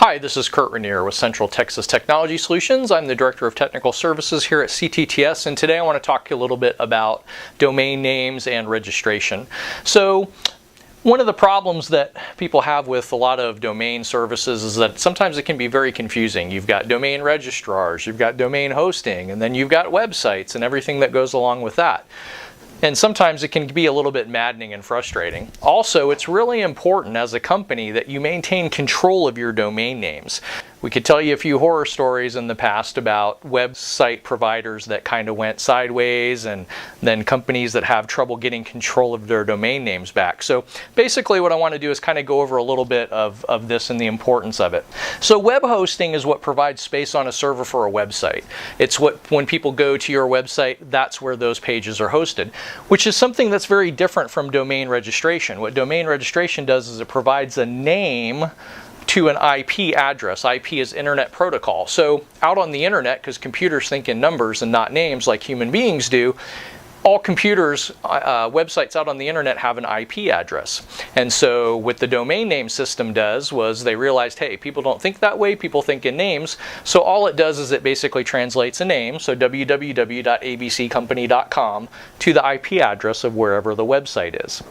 Hi, this is Kurt Rainier with Central Texas Technology Solutions. I'm the Director of Technical Services here at CTTS, and today I want to talk to you a little bit about domain names and registration. So, one of the problems that people have with a lot of domain services is that sometimes it can be very confusing. You've got domain registrars, you've got domain hosting, and then you've got websites and everything that goes along with that. And sometimes it can be a little bit maddening and frustrating. Also, it's really important as a company that you maintain control of your domain names. We could tell you a few horror stories in the past about website providers that kind of went sideways, and then companies that have trouble getting control of their domain names back. So basically what I want to do is kind of go over a little bit of this and the importance of it. So web hosting is what provides space on a server for a website. It's what, when people go to your website, that's where those pages are hosted, which is something that's very different from domain registration. What domain registration does is it provides a name to an IP address. IP is Internet Protocol. So out on the internet, because computers think in numbers and not names like human beings do, all computers, websites out on the internet have an IP address. And so what the domain name system does was they realized, hey, people don't think that way, people think in names. So all it does is it basically translates a name, so www.abccompany.com, to the IP address of wherever the website is.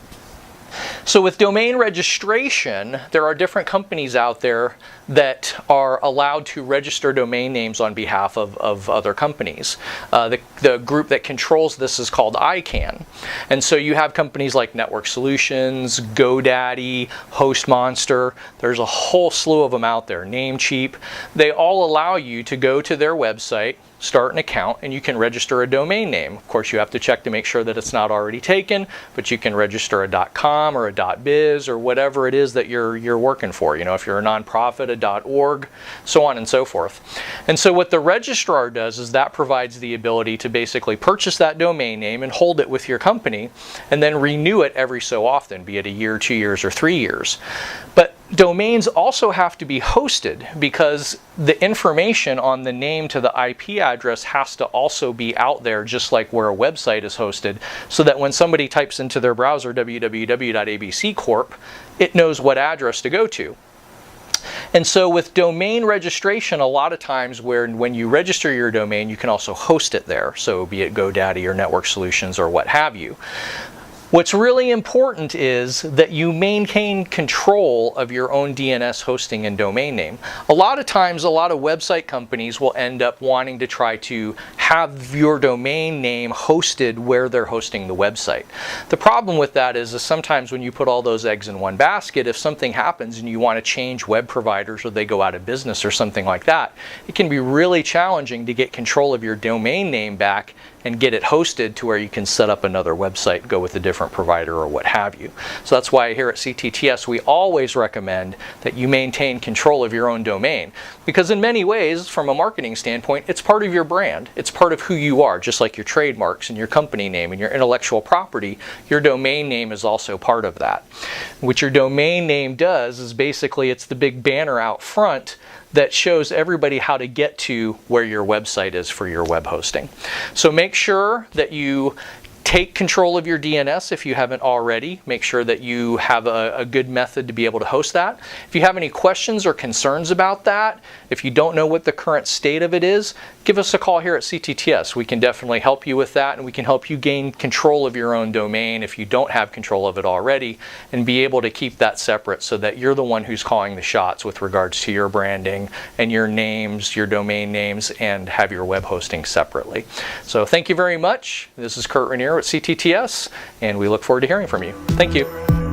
So with domain registration, there are different companies out there that are allowed to register domain names on behalf of other companies. The group that controls this is called ICANN. And so you have companies like Network Solutions, GoDaddy, HostMonster. There's a whole slew of them out there, Namecheap. They all allow you to go to their website, start an account, and you can register a domain name. Of course, you have to check to make sure that it's not already taken, but you can register a .com or a .biz or whatever it is that you're working for. You know, if you're a nonprofit, a .org, so on and so forth. And so what the registrar does is that provides the ability to basically purchase that domain name and hold it with your company and then renew it every so often, be it a year, 2 years, or 3 years. But domains also have to be hosted because the information on the name to the IP address has to also be out there, just like where a website is hosted, so that when somebody types into their browser www.abccorp, it knows what address to go to. And so with domain registration, a lot of times when you register your domain, you can also host it there, so be it GoDaddy or Network Solutions or what have you. What's really important is that you maintain control of your own DNS hosting and domain name. A lot of times, a lot of website companies will end up wanting to try to have your domain name hosted where they're hosting the website. The problem with that is sometimes when you put all those eggs in one basket, if something happens and you want to change web providers or they go out of business or something like that, it can be really challenging to get control of your domain name back and get it hosted to where you can set up another website, go with a different provider or what have you. So that's why here at CTTS we always recommend that you maintain control of your own domain, because in many ways, from a marketing standpoint, it's part of your brand. It's part of who you are, just like your trademarks and your company name and your intellectual property. Your domain name is also part of that. What your domain name does is basically it's the big banner out front that shows everybody how to get to where your website is for your web hosting. So make sure that you take control of your DNS if you haven't already. Make sure that you have a good method to be able to host that. If you have any questions or concerns about that, if you don't know what the current state of it is, give us a call here at CTTS. We can definitely help you with that, and we can help you gain control of your own domain if you don't have control of it already, and be able to keep that separate so that you're the one who's calling the shots with regards to your branding and your names, your domain names, and have your web hosting separately. So thank you very much. This is Kurt Rainier at CTTS, and we look forward to hearing from you. Thank you.